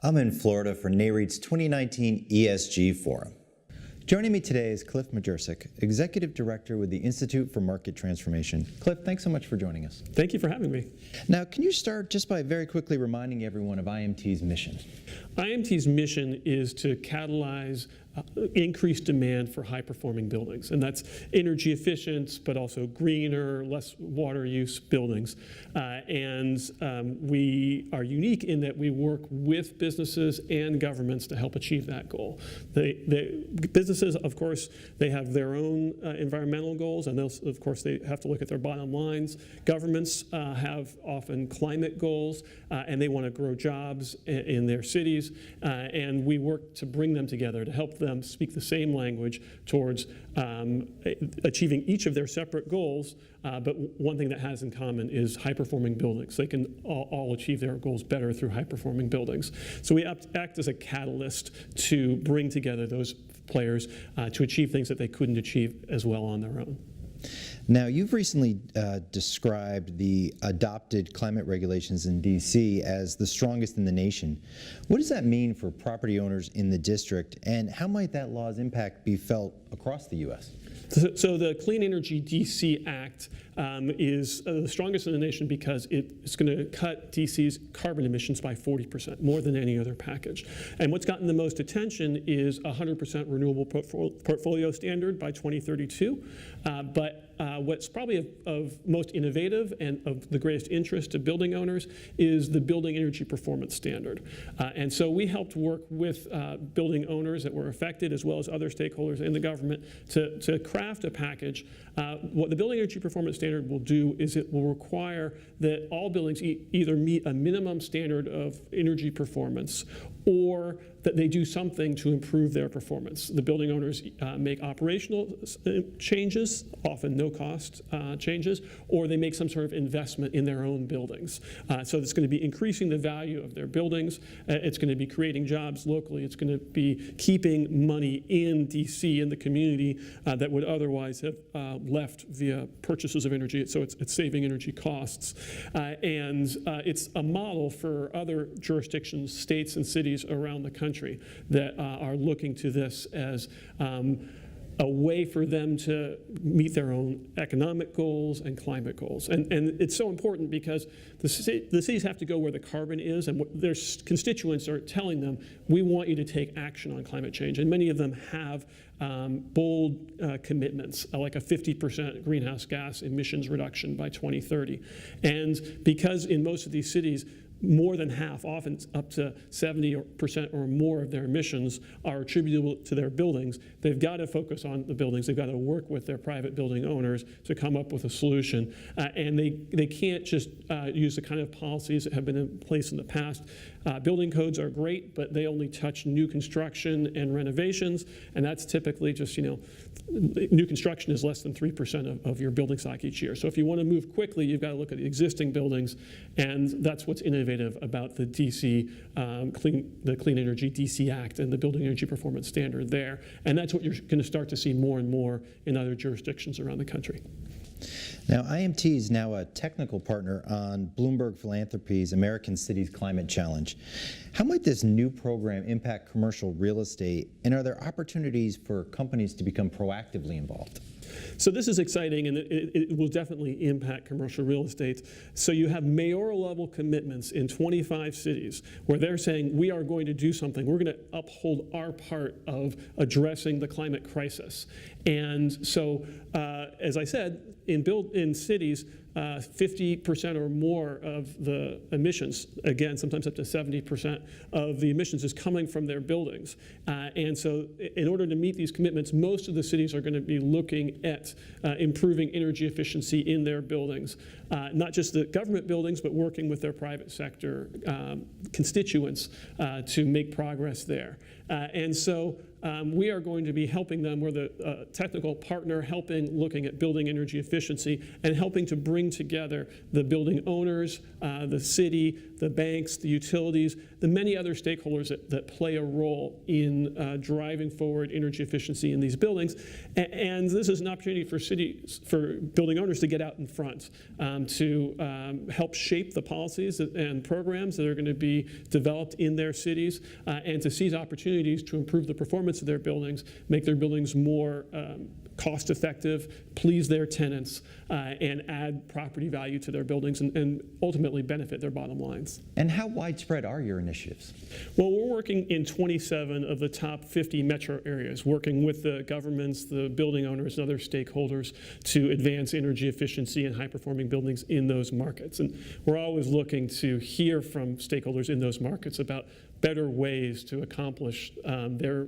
I'm in Florida for NAREIT's 2019 ESG Forum. Joining me today is Cliff Majersik, Executive Director with the Institute for Market Transformation. Cliff, thanks so much for joining us. Thank you for having me. Now, can you start just by very quickly reminding everyone of IMT's mission? IMT's mission is to catalyze increased demand for high-performing buildings, and that's energy efficient, but also greener, less water use buildings. We are unique in that we work with businesses and governments to help achieve that goal. The businesses, of course, they have their own environmental goals, and of course they have to look at their bottom lines. Governments have often climate goals, and they want to grow jobs in their cities, and we work to bring them together to help them speak the same language towards achieving each of their separate goals, but one thing that has in common is high-performing buildings. They can all achieve their goals better through high-performing buildings. So we act as a catalyst to bring together those players to achieve things that they couldn't achieve as well on their own. Now, you've recently described the adopted climate regulations in D.C. as the strongest in the nation. What does that mean for property owners in the district, and how might that law's impact be felt across the U.S.? So the Clean Energy D.C. Act is the strongest in the nation because it's going to cut D.C.'s carbon emissions by 40%, more than any other package. And what's gotten the most attention is a 100% renewable portfolio standard by 2032. What's probably of most innovative and of the greatest interest to building owners is the Building Energy Performance Standard. And so we helped work with building owners that were affected, as well as other stakeholders in the government, to craft a package. What the Building Energy Performance Standard will do is it will require that all buildings either meet a minimum standard of energy performance or that they do something to improve their performance. The building owners make operational changes, often no-cost changes, or they make some sort of investment in their own buildings. So it's going to be increasing the value of their buildings. It's going to be creating jobs locally. It's going to be keeping money in D.C. in the community that would otherwise have left via purchases of energy. So it's saving energy costs. It's a model for other jurisdictions, states, and cities around the country that are looking to this as a way for them to meet their own economic goals and climate goals. And it's so important because the cities have to go where the carbon is, and their constituents are telling them, we want you to take action on climate change. And many of them have bold commitments, like a 50% greenhouse gas emissions reduction by 2030. And because in most of these cities, more than half, often up to 70% or more of their emissions are attributable to their buildings, they've got to focus on the buildings. They've got to work with their private building owners to come up with a solution. And they can't just use the kind of policies that have been in place in the past. Building codes are great, but they only touch new construction and renovations, and that's typically just, new construction is less than 3% of your building stock each year. So if you want to move quickly, you've got to look at the existing buildings, and that's what's innovative about the DC, the Clean Energy DC Act and the Building Energy Performance Standard there. And that's what you're going to start to see more and more in other jurisdictions around the country. Now, IMT is now a technical partner on Bloomberg Philanthropies' American Cities Climate Challenge. How might this new program impact commercial real estate, and are there opportunities for companies to become proactively involved? So this is exciting, and it will definitely impact commercial real estate. So you have mayoral level commitments in 25 cities where they're saying, we are going to do something. We're going to uphold our part of addressing the climate crisis. And so, as I said, in cities, 50% or more of the emissions, again, sometimes up to 70% of the emissions is coming from their buildings. And so in order to meet these commitments, most of the cities are going to be looking at improving energy efficiency in their buildings. Not just the government buildings, but working with their private sector constituents to make progress there. And so we are going to be helping them. We're the technical partner looking at building energy efficiency and helping to bring together the building owners, the city, the banks, the utilities, the many other stakeholders that play a role in driving forward energy efficiency in these buildings. And this is an opportunity for building owners to get out in front, to help shape the policies and programs that are going to be developed in their cities, and to seize opportunities to improve the performance of their buildings, make their buildings more cost-effective, please their tenants, and add property value to their buildings and ultimately benefit their bottom lines. And how widespread are your initiatives? Well, we're working in 27 of the top 50 metro areas, working with the governments, the building owners, and other stakeholders to advance energy efficiency and high-performing buildings in those markets. And we're always looking to hear from stakeholders in those markets about better ways to accomplish their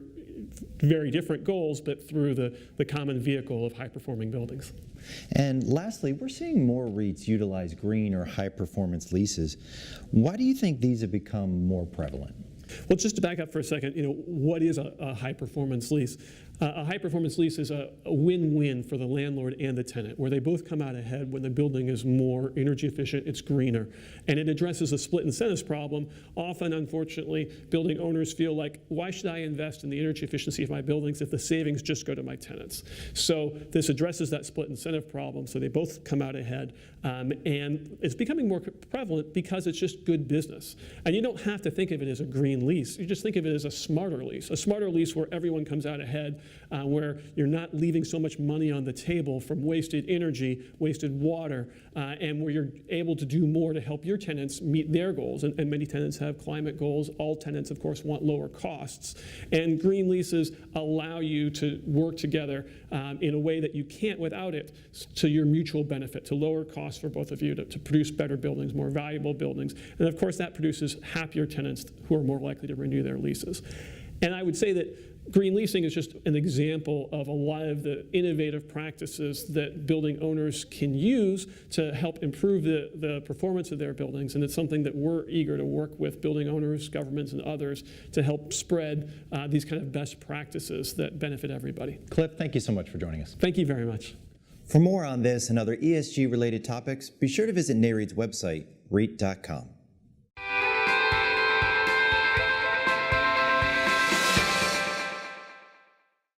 very different goals, but through the common vehicle of high-performing buildings. And lastly, we're seeing more REITs utilize green or high-performance leases. Why do you think these have become more prevalent? Well, just to back up for a second, what is a high-performance lease? A high-performance lease is a win-win for the landlord and the tenant, where they both come out ahead. When the building is more energy efficient, it's greener. And it addresses the split incentives problem. Often, unfortunately, building owners feel like, why should I invest in the energy efficiency of my buildings if the savings just go to my tenants? So this addresses that split incentive problem, so they both come out ahead. And it's becoming more prevalent because it's just good business. And you don't have to think of it as a green lease. You just think of it as a smarter lease where everyone comes out ahead, where you're not leaving so much money on the table from wasted energy, wasted water, and where you're able to do more to help your tenants meet their goals. And many tenants have climate goals. All tenants, of course, want lower costs. And green leases allow you to work together in a way that you can't without it, to your mutual benefit, to lower costs for both of you, to produce better buildings, more valuable buildings. And of course, that produces happier tenants who are more likely to renew their leases. And I would say that green leasing is just an example of a lot of the innovative practices that building owners can use to help improve the performance of their buildings. And it's something that we're eager to work with building owners, governments, and others to help spread these kind of best practices that benefit everybody. Cliff, thank you so much for joining us. Thank you very much. For more on this and other ESG-related topics, be sure to visit NAREIT's website, REIT.com.